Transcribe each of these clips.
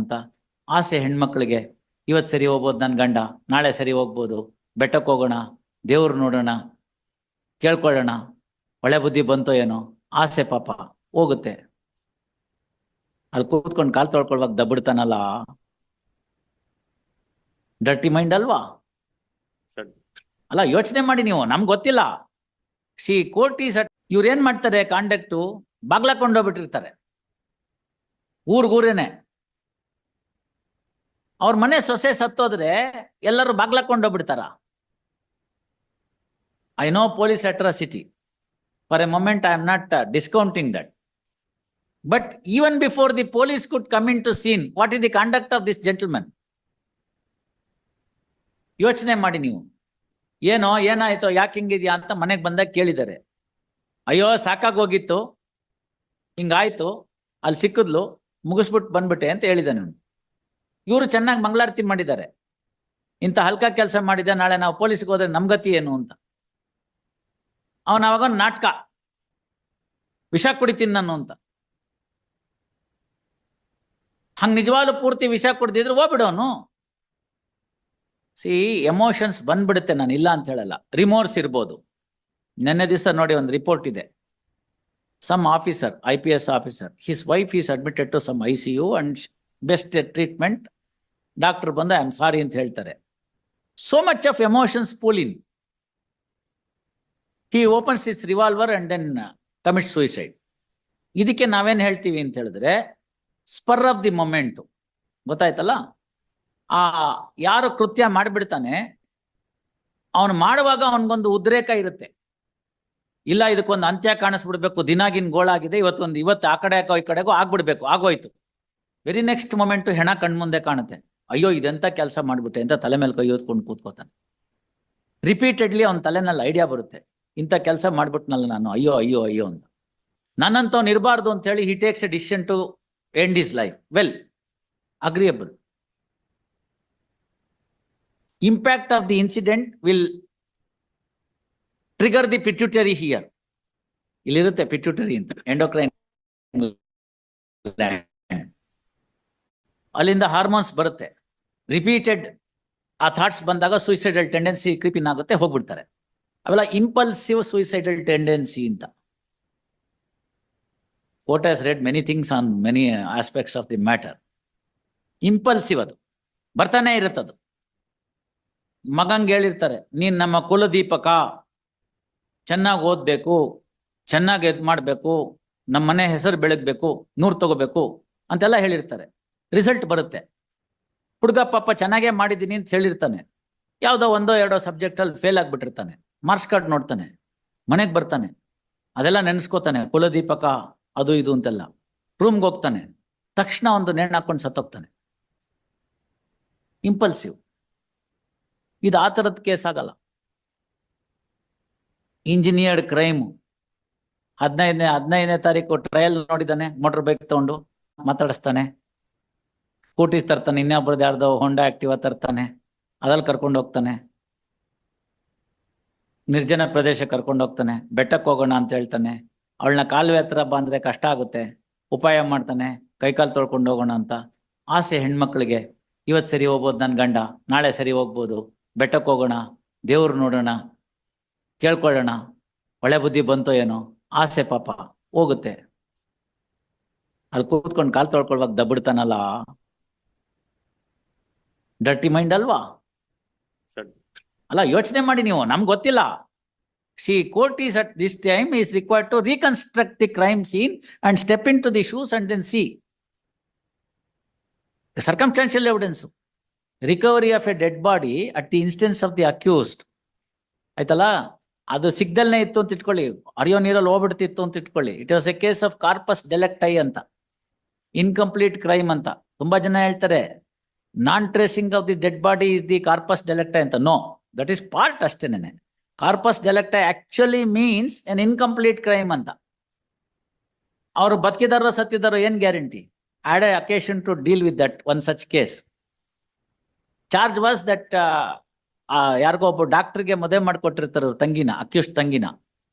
ಅಂತ ಆಸೆ ಹೆಣ್ಮಕ್ಳಿಗೆ. ಇವತ್ತು ಸರಿ ಹೋಗ್ಬೋದು ನನ್ನ ಗಂಡ, ನಾಳೆ ಸರಿ ಹೋಗ್ಬೋದು, ಬೆಟ್ಟಕ್ಕೆ ಹೋಗೋಣ, ದೇವ್ರು ನೋಡೋಣ, ಕೇಳ್ಕೊಳ್ಳೋಣ, ಒಳ್ಳೆ ಬುದ್ಧಿ ಬಂತೋ ಏನೋ, ಆಸೆ ಪಾಪ ಹೋಗುತ್ತೆ. ಅಲ್ಲಿ ಕೂತ್ಕೊಂಡು ಕಾಲ್ ತೊಳ್ಕೊಳ್ವಾಗ ದಬ್ಬಿಡ್ತಾನಲ್ಲ, ಡರ್ಟಿ ಮೈಂಡ್ ಅಲ್ವಾ? ಅಲ್ಲ, ಯೋಚನೆ ಮಾಡಿ ನೀವು, ನಮ್ಗೆ ಗೊತ್ತಿಲ್ಲ. ಕೋರ್ಟ್ ಈಸ್ ಇವ್ರು ಏನ್ ಮಾಡ್ತಾರೆ, ಕಾಂಡಕ್ಟು ಬಾಗ್ಲಾಕೊಂಡೋಗ್ಬಿಟ್ಟಿರ್ತಾರೆ ಊರ್ಗೂರೇನೆ. ಅವ್ರ ಮನೆ ಸೊಸೆ ಸತ್ತೋದ್ರೆ ಎಲ್ಲರೂ ಬಾಗ್ಲಾಕೊಂಡೋಗ್ಬಿಡ್ತಾರ. I know police atrocity. For a moment I am not discounting that. But even before the police could come in to scene, what is the conduct of this gentleman? ಯೋಚನೆ ಮಾಡಿ ನೀವು. ಏನೋ ಏನಾಯ್ತೋ, ಯಾಕೆ ಹಿಂಗಿದ್ಯಾ ಅಂತ ಮನೆಗೆ ಬಂದಾಗ ಕೇಳಿದ್ದಾರೆ. ಅಯ್ಯೋ ಸಾಕಾಗೋಗಿತ್ತು, ಹಿಂಗಾಯ್ತು, ಅಲ್ಲಿ ಸಿಕ್ಕಿದ್ಲು, ಮುಗಿಸ್ಬಿಟ್ಟು ಬಂದ್ಬಿಟ್ಟೆ ಅಂತ ಹೇಳಿದ ನಾನು. ಇವರು ಚೆನ್ನಾಗಿ ಮಂಗಳಾರತಿ ಮಾಡಿದ್ದಾರೆ. ಇಂಥ ಹಲ್ಕ ಕೆಲಸ ಮಾಡಿದ, ನಾಳೆ ನಾವು ಪೊಲೀಸ್ಗೆ ಹೋದ್ರೆ ನಮ್ಗತಿ ಏನು ಅಂತ. ಅವನ ಅವಾಗ ನಾಟಕ, ವಿಷ ಕುಡಿತೀನಿ ನಾನು ಅಂತ. ಹಂಗ ನಿಜವಾಗ್ಲೂ ಪೂರ್ತಿ ವಿಷ ಕುಡ್ದಿದ್ರು ಹೋಗ್ಬಿಡೋನು. ಎಮೋಷನ್ಸ್ ಬಂದ್ಬಿಡುತ್ತೆ, ನಾನು ಇಲ್ಲ ಅಂತ ಹೇಳಲ್ಲ. ರಿಮೋರ್ಸ್ ಇರ್ಬೋದು. ನೆನ್ನೆ ದಿವಸ ನೋಡಿ ಒಂದು ರಿಪೋರ್ಟ್ ಇದೆ. Some officer, IPS officer, his wife is admitted to some ICU and best treatment. Doctor ಬಂದು ಐ ಆಮ್ ಸಾರಿ ಅಂತ ಹೇಳ್ತಾರೆ. So much of emotions pool in. He opens his revolver and then commit suicide. ಇದಕ್ಕೆ ನಾವೇನು ಹೇಳ್ತೀವಿ ಅಂತ ಹೇಳಿದ್ರೆ, spur of the moment. ಗೊತ್ತಾಯ್ತಲ್ಲ? ಯಾರು ಕೃತ್ಯ ಮಾಡಿಬಿಡ್ತಾನೆ, ಅವನು ಮಾಡುವಾಗ ಅವನಿಗೊಂದು ಉದ್ರೇಕ ಇರುತ್ತೆ. ಇಲ್ಲ, ಇದಕ್ಕೊಂದು ಅಂತ್ಯ ಕಾಣಿಸ್ಬಿಡ್ಬೇಕು, ದಿನಾಗಿನ ಗೋಳಾಗಿದೆ, ಇವತ್ತು ಆ ಕಡೆ ಈ ಕಡೆಗೂ ಆಗ್ಬಿಡ್ಬೇಕು, ಆಗೋಯ್ತು. ವೆರಿ ನೆಕ್ಸ್ಟ್ ಮೊಮೆಂಟು ಹೆಣ ಕಣ್ಮುಂದೆ ಕಾಣುತ್ತೆ. ಅಯ್ಯೋ ಇದೆಂತ ಕೆಲಸ ಮಾಡ್ಬಿಟ್ಟೆ ಅಂತ ತಲೆ ಮೇಲೆ ಕೈ ಹೊತ್ಕೊಂಡು ಕೂತ್ಕೋತಾನೆ. ರಿಪೀಟೆಡ್ಲಿ ಅವನ ತಲೆನಲ್ಲಿ ಐಡಿಯಾ ಬರುತ್ತೆ, ಇಂಥ ಕೆಲಸ ಮಾಡ್ಬಿಟ್ನಲ್ಲ ನಾನು, ಅಯ್ಯೋ ಅಯ್ಯೋ ಅಯ್ಯೋ ಅಂತ. ನನ್ನಂತವ್ನು ಇರಬಾರ್ದು ಅಂತ ಹೇಳಿ he takes a decision to end his life. Well, agreeable. Impact of the incident will trigger the pituitary here. ಇಲ್ಲಿರುತ್ತೆ ಪಿಟ್ಯೂಟರಿ ಅಂತ, ಎಂಡೋಕ್ರೈನ್. ಅಲ್ಲಿಂದ ಹಾರ್ಮೋನ್ಸ್ ಬರುತ್ತೆ. ರಿಪೀಟೆಡ್ ಆ ಥಾಟ್ಸ್ ಬಂದಾಗ ಸೂಯಿಸೈಡಲ್ ಟೆಂಡೆನ್ಸಿ ಕ್ರೀಪಿನ್ ಆಗುತ್ತೆ, ಹೋಗ್ಬಿಡ್ತಾರೆ. ಅವೆಲ್ಲ ಇಂಪಲ್ಸಿವ್ ಸೂಯಿಸೈಡಲ್ ಟೆಂಡೆನ್ಸಿ ಅಂತ. Court has read many things on many aspects of the matter. Impulsive, ಅದು ಬರ್ತಾನೆ ಇರುತ್ತದು. ಮಗಂಗೆ ಹೇಳಿರ್ತಾರೆ, ನೀನು ನಮ್ಮ ಕುಲದೀಪಕ, ಚೆನ್ನಾಗಿ ಓದಬೇಕು, ಚೆನ್ನಾಗಿ ಮಾಡಬೇಕು, ನಮ್ಮ ಮನೆ ಹೆಸರು ಬೆಳಗಬೇಕು, 100 ತಗೋಬೇಕು ಅಂತೆಲ್ಲ ಹೇಳಿರ್ತಾರೆ. ರಿಸಲ್ಟ್ ಬರುತ್ತೆ. ಹುಡುಗ ಪಾಪ ಚೆನ್ನಾಗೇ ಮಾಡಿದ್ದೀನಿ ಅಂತ ಹೇಳಿರ್ತಾನೆ, ಯಾವುದೋ 1-2 ಸಬ್ಜೆಕ್ಟಲ್ಲಿ ಫೇಲ್ ಆಗಿಬಿಟ್ಟಿರ್ತಾನೆ. ಮಾರ್ಕ್ಸ್ ಕಾರ್ಡ್ ನೋಡ್ತಾನೆ, ಮನೆಗೆ ಬರ್ತಾನೆ, ಅದೆಲ್ಲ ನೆನೆಸ್ಕೋತಾನೆ, ಕುಲದೀಪಕ ಅದು ಇದು ಅಂತೆಲ್ಲ. ರೂಮ್ಗೆ ಹೋಗ್ತಾನೆ, ತಕ್ಷಣ ಒಂದು ನೇಣು ಹಾಕೊಂಡು ಸತ್ತೋಗ್ತಾನೆ. ಇಂಪಲ್ಸಿವ್. ಇದು ಆ ಥರದ ಕೇಸ್ ಆಗಲ್ಲ. Engineered crime. 15ನೇ ತಾರೀಕು ಟ್ರಯಲ್ ನೋಡಿದ್ದಾನೆ. ಮೋಟರ್ ಬೈಕ್ ತಗೊಂಡು ಮಾತಾಡಿಸ್ತಾನೆ, ಸ್ಕೂಟಿ ತರ್ತಾನೆ, ಇನ್ನೊಬ್ಬರದ್ದು ಯಾರ್ದೋ ಹೊಂಡಾ ಆಕ್ಟಿವಾ ತರ್ತಾನೆ, ಅದ್ರಲ್ಲಿ ಕರ್ಕೊಂಡು ಹೋಗ್ತಾನೆ, ನಿರ್ಜನ ಪ್ರದೇಶ ಕರ್ಕೊಂಡು ಹೋಗ್ತಾನೆ, ಬೆಟ್ಟಕ್ಕೆ ಹೋಗೋಣ ಅಂತ ಹೇಳ್ತಾನೆ. ಅವಳನ್ನ ಕಾಲುವೆ ಹತ್ರ ಬಂದರೆ ಕಷ್ಟ ಆಗುತ್ತೆ, ಉಪಾಯ ಮಾಡ್ತಾನೆ, ಕೈಕಾಲು ತೊಳ್ಕೊಂಡು ಹೋಗೋಣ ಅಂತ. ಆಸೆ ಹೆಣ್ಮಕ್ಳಿಗೆ, ಇವತ್ತು ಸರಿ ಹೋಗ್ಬೋದು ನನ್ನ ಗಂಡ, ನಾಳೆ ಸರಿ ಹೋಗ್ಬೋದು, ಬೆಟ್ಟಕ್ಕೆ ಹೋಗೋಣ, ದೇವ್ರು ನೋಡೋಣ, ಕೇಳ್ಕೊಳ್ಳೋಣ, ಒಳ್ಳೆ ಬುದ್ಧಿ ಬಂತೋ ಏನೋ, ಆಸೆ ಪಾಪ ಹೋಗುತ್ತೆ. ಅಲ್ಲಿ ಕೂತ್ಕೊಂಡು ಕಾಲು ತೊಳ್ಕೊಳ್ವಾಗ ದಬ್ಬಿಡ್ತಾನಲ್ಲ, ಡರ್ಟಿ ಮೈಂಡ್ ಅಲ್ವಾ? ಅಲ್ಲ, ಯೋಚನೆ ಮಾಡಿ ನೀವು, ನಮ್ಗೆ ಗೊತ್ತಿಲ್ಲ. Court is at this time is required to reconstruct the crime scene and step into the shoes and then see circumstantial evidence. Recovery of a dead body at the instance of the accused. ಆಯ್ತಲ್ಲ, ಅದು ಸಿಗ್ದಲ್ನೇ ಇತ್ತು ಅಂತ ಇಟ್ಕೊಳ್ಳಿ, ಅರಿಯೋ ನೀರಲ್ಲಿ ಹೋಗ್ಬಿಡ್ತಿತ್ತು ಅಂತ ಇಟ್ಕೊಳ್ಳಿ. It was a case of corpus delicti ಅಂತ, ಇನ್ಕಂಪ್ಲೀಟ್ ಕ್ರೈಮ್ ಅಂತ. ತುಂಬಾ ಜನ ಹೇಳ್ತಾರೆ non tracing of the dead body is the corpus delicti ಅಂತ. ನೋ, ದಟ್ ಈಸ್ ಪಾರ್ಟ್ ಅಷ್ಟೇನೆ. Corpus delicti actually means an incomplete crime ಅಂತ. ಅವರು ಬದುಕಿದಾರೋ ಸತ್ತಿದಾರೋ ಏನ್ guarantee? had an occasion to deal with that one such case. Charge was that ಯಾರಿಗೋ ಒಬ್ಬ ಡಾಕ್ಟರ್ಗೆ ಮದುವೆ ಮಾಡಿಕೊಟ್ಟಿರ್ತಾರೆ ತಂಗಿನ, ಅಕ್ಯೂಸ್ಟ್ ತಂಗಿನ.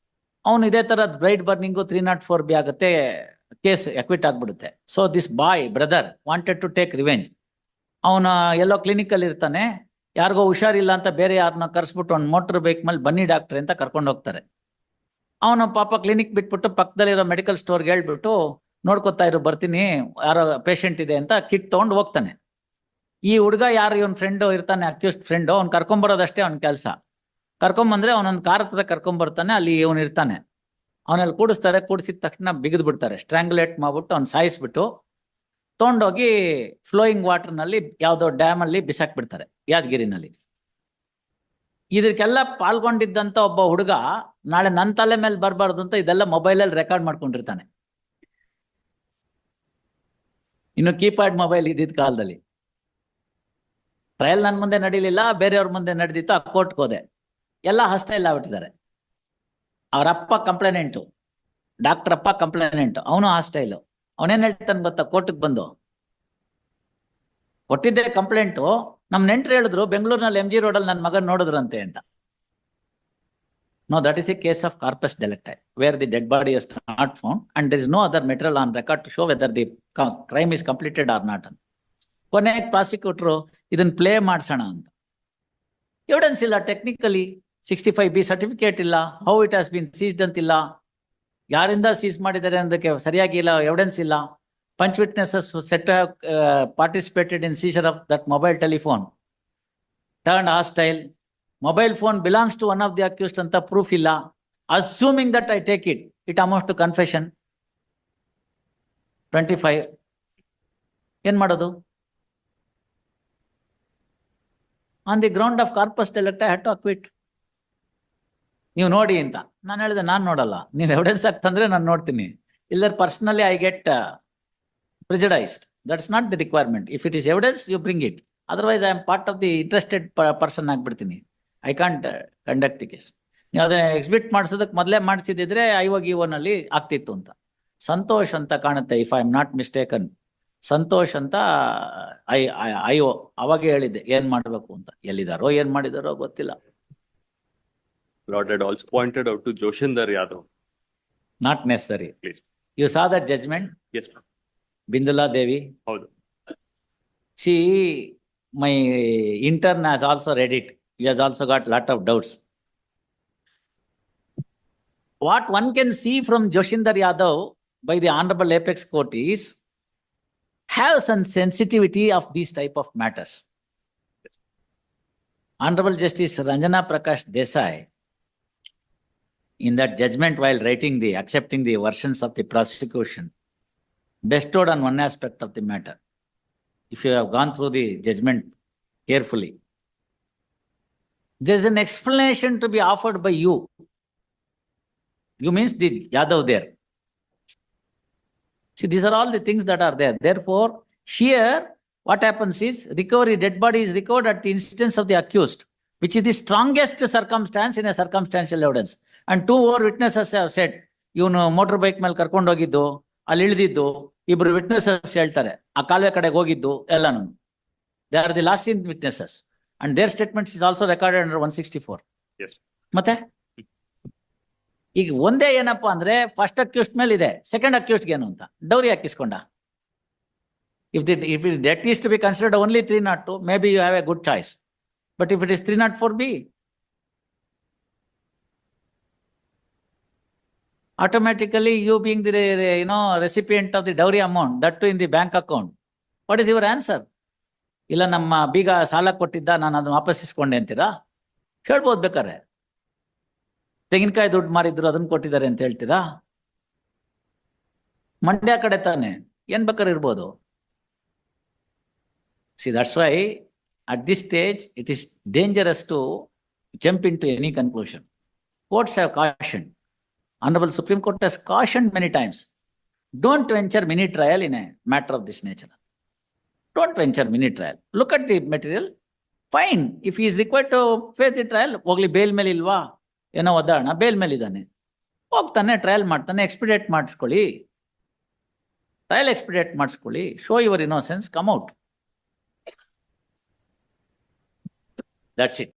ಅವನು ಇದೇ ಥರ ಬ್ರೈಡ್ ಬರ್ನಿಂಗು 304B ಆಗುತ್ತೆ, ಕೇಸ್ ಅಕ್ವಿಟ್ ಆಗ್ಬಿಡುತ್ತೆ. So this brother wanted to take revenge. ಅವನ ಎಲ್ಲೋ ಕ್ಲಿನಿಕಲ್ಲಿ ಇರ್ತಾನೆ, ಯಾರಿಗೋ ಹುಷಾರಿಲ್ಲ ಅಂತ ಬೇರೆ ಯಾರನ್ನ ಕರೆಸ್ಬಿಟ್ಟು ಒಂದು ಮೋಟರ್ ಬೈಕ್ ಮೇಲೆ ಬನ್ನಿ ಡಾಕ್ಟ್ರೆ ಅಂತ ಕರ್ಕೊಂಡು ಹೋಗ್ತಾರೆ. ಅವನ ಪಾಪ ಕ್ಲಿನಿಕ್ ಬಿಟ್ಬಿಟ್ಟು ಪಕ್ಕದಲ್ಲಿರೋ ಮೆಡಿಕಲ್ ಸ್ಟೋರ್ಗೆ ಹೇಳ್ಬಿಟ್ಟು ನೋಡ್ಕೊತಾ ಇರು ಬರ್ತೀನಿ, ಯಾರೋ ಪೇಷಂಟ್ ಇದೆ ಅಂತ ಕಿಟ್ ತೊಗೊಂಡು ಹೋಗ್ತಾನೆ. ಈ ಹುಡುಗ ಯಾರು ಇವನ್ ಫ್ರೆಂಡು ಇರ್ತಾನೆ, ಅಕ್ಯೂಸ್ಡ್ ಫ್ರೆಂಡು, ಅವ್ನು ಕರ್ಕೊಂಬರೋದಷ್ಟೇ ಅವ್ನ ಕೆಲಸ. ಕರ್ಕೊಂಬಂದ್ರೆ ಅವನೊಂದು ಕಾರ್ ಹತ್ರ ಕರ್ಕೊಂಬರ್ತಾನೆ, ಅಲ್ಲಿ ಇವನು ಇರ್ತಾನೆ. ಅವನಲ್ಲಿ ಕೂಡಿಸ್ತಾರೆ, ಕೂಡಿಸಿದ ತಕ್ಷಣ ಬಿಗಿದು ಬಿಡ್ತಾರೆ, ಸ್ಟ್ರಾಂಗ್ಯುಲೇಟ್ ಮಾಡ್ಬಿಟ್ಟು ಅವ್ನು ಸಾಯಿಸ್ಬಿಟ್ಟು ತೊಗೊಂಡೋಗಿ ಫ್ಲೋಯಿಂಗ್ ವಾಟರ್ನಲ್ಲಿ ಯಾವುದೋ ಡ್ಯಾಮಲ್ಲಿ ಬಿಸಾಕ್ಬಿಡ್ತಾರೆ, ಯಾದಗಿರಿನಲ್ಲಿ. ಇದಕ್ಕೆಲ್ಲ ಪಾಲ್ಗೊಂಡಿದ್ದಂತ ಒಬ್ಬ ಹುಡುಗ ನಾಳೆ ನನ್ನ ತಲೆ ಮೇಲೆ ಬರಬಾರ್ದು ಅಂತ ಇದೆಲ್ಲ ಮೊಬೈಲಲ್ಲಿ ರೆಕಾರ್ಡ್ ಮಾಡ್ಕೊಂಡಿರ್ತಾನೆ. ಇನ್ನು ಕೀಪ್ಯಾಡ್ ಮೊಬೈಲ್ ಇದ್ದಿದ್ದ ಕಾಲದಲ್ಲಿ. ಟ್ರಯಲ್ ನನ್ನ ಮುಂದೆ ನಡೀಲಿಲ್ಲ, ಬೇರೆಯವ್ರ ಮುಂದೆ ನಡೆದಿತ್ತು, ಆ ಕೋರ್ಟ್ಗೆ ಹೋದೆ, ಎಲ್ಲ ಹಾಸ್ಟೈಲ್ ಆಗ್ಬಿಟ್ಟಿದ್ದಾರೆ. ಅವರಪ್ಪ ಕಂಪ್ಲೇನೆಂಟು, ಡಾಕ್ಟರ್ ಅಪ್ಪ ಕಂಪ್ಲೇನೆಂಟು, ಅವನು ಹಾಸ್ಟೈಲು. ಅವನೇನ್ ಹೇಳ್ತಾನೆ ಗೊತ್ತಾ, ಕೋರ್ಟ್ಗೆ ಬಂದು ಕೊಟ್ಟಿದ್ದೆ ಕಂಪ್ಲೇಂಟು, ನಮ್ ನೆಂಟ್ರು ಹೇಳಿದ್ರು ಬೆಂಗಳೂರಿನಲ್ಲಿ MG ರೋಡಲ್ಲಿ ನನ್ನ ಮಗನ್ ನೋಡಿದ್ರಂತೆ ಅಂತ. No, that is a case of corpus delicti where the dead body is not found and there is no other material on record to show whether the crime is completed or not ಅಂತ. ಕೊನೆಗೆ prosecutor ಇದನ್ನ play ಮಾಡ್ಸೋಣ ಅಂತ. Evidence ಇಲ್ಲ, technically 65B certificate ಇಲ್ಲ, how it has been seized ಅಂತಿಲ್ಲ, ಯಾರಿಂದ seize ಮಾಡಿದ್ದಾರೆ ಅನ್ನೋದಕ್ಕೆ ಸರಿಯಾಗಿ ಇಲ್ಲ, ಎವಿಡೆನ್ಸ್ ಇಲ್ಲ. Panch witnesses set participated in seizure of that mobile telephone, turn hostile, mobile phone belongs to one of the accused ಅಂತ ಪ್ರೂಫ್ ಇಲ್ಲ. Assuming that I take it amounts to confession 25. ಏನ್ ಮಾಡೋದು? On the ground of corpus delicti I had to acquit. ನೀವು ನೋಡಿ ಅಂತ ನಾನು ಹೇಳಿದೆ, ನಾನು ನೋಡಲ್ಲ, ನೀವು ಎವಿಡೆನ್ಸ್ ಆಗ್ತಂದ್ರೆ ನಾನು ನೋಡ್ತೀನಿ, ಇಲ್ಲ personally I get prejudiced. That's not the requirement. If it is evidence you bring it, otherwise I am part of the interested person ಆಗ್ಬಿಡ್ತೀನಿ. I can't conduct the case. ನೀವು ಅದನ್ನ ಎಕ್ಸಿಬಿಟ್ ಮಾಡಿಸೋದಕ್ಕೆ ಮೊದಲೇ ಮಾಡಿಸಿದ್ರೆ IOನಲ್ಲಿ ಆಗ್ತಿತ್ತು ಅಂತ. ಸಂತೋಷ್ ಅಂತ ಕಾಣುತ್ತೆ, if I am not mistaken, Santosh ಅಂತ IO ಅವಾಗ ಹೇಳಿದ್ದೆ ಏನ್ ಮಾಡ್ಬೇಕು ಅಂತ. ಎಲ್ಲಿದಾರೋ ಏನ್ ಮಾಡಿದಾರೋ ಗೊತ್ತಿಲ್ಲ. Lord had also pointed out to Joshinder Yadav. Not necessary. Please. You saw that judgment? Yes, ma'am. Bindula Devi? Howdu. She, my intern has also read it. He has also got lot of doubts. What one can see from Joshinder Yadav by the Honorable Apex Court is have some sensitivity of these type of matters. Honorable Justice Ranjana Prakash Desai, in that judgment, while accepting the versions of the prosecution, bestowed on one aspect of the matter. If you have gone through the judgment carefully, there is an explanation to be offered by you. You means the Yadav there. See, these are all the things that are there. Therefore, here, what happens is, dead body is recovered at the instance of the accused, which is the strongest circumstance in a circumstantial evidence. And 2 more witnesses have said, ಇವನು motor bike ಮೇಲೆ ಕರ್ಕೊಂಡು ಹೋಗಿದ್ದು, ಅಲ್ಲಿ ಇಳಿದಿದ್ದು, ಇಬ್ರು witnesses ಹೇಳ್ತಾರೆ, ಆ ಕಾಲುವೆ ಕಡೆಗೆ ಹೋಗಿದ್ದು ಎಲ್ಲಾನು. They are the last in witnesses and their statements is also recorded under 164. Yes. ಮತ್ತೆ ಈಗ ಒಂದೇ ಏನಪ್ಪಾ ಅಂದ್ರೆ, ಫಸ್ಟ್ ಅಕ್ಯೂಸ್ಡ್ ಮೇಲೆ ಇದೆ, ಸೆಕೆಂಡ್ ಅಕ್ಯೂಸ್ಡ್ ಏನು ಅಂತ dowry ಹಾಕಿಸ್ಕೊಂಡ. If that is to be considered only 302, maybe you have a good choice. But if it is 304B, automatically you being the recipient of the dowry amount, that too in the bank account, what is your answer? ಇಲ್ಲ ನಮ್ಮ ಬೀಗ ಸಾಲ ಕೊಟ್ಟಿದ್ದ, ನಾನು ಅದನ್ನ ವಾಪಸ್ ಇಸ್ಕೊಂಡೆ ಅಂತೀರಾ? ಹೇಳ್ಬೋದು ಬೇಕಾರೆ. ತೆಂಗಿನಕಾಯಿ ದುಡ್ಡು ಮಾರಿದ್ರು ಅದನ್ನ ಕೊಟ್ಟಿದ್ದಾರೆ ಅಂತ ಹೇಳ್ತೀರಾ? ಮಂಡ್ಯ ಕಡೆ ತಾನೆ, ಏನ್ ಬೇಕಾದ್ರೆ ಇರ್ಬೋದು. See, that's why at this stage it is dangerous to jump into any conclusion. Courts have cautioned. Honorable Supreme Court has cautioned many times. Don't venture mini trial in a matter of this nature. Don't venture mini trial. Look at the material. Fine. If he is required to face the trial, ಹೋಗ್ಲಿ bale ಮೇಲೆ ಇಲ್ವಾ, ಏನೋ ಒದ್ದಾಡೋಣ, bale ಮೇಲೆ ಇದ್ದಾನೆ, ಹೋಗ್ತಾನೆ, trial ಮಾಡ್ತಾನೆ, ಎಕ್ಸ್ಪಿಡೇಟ್ ಮಾಡಿಸ್ಕೊಳ್ಳಿ, trial ಎಕ್ಸ್ಪಿಡೇಟ್ ಮಾಡಿಸ್ಕೊಳ್ಳಿ, show your innocence, come out. That's it.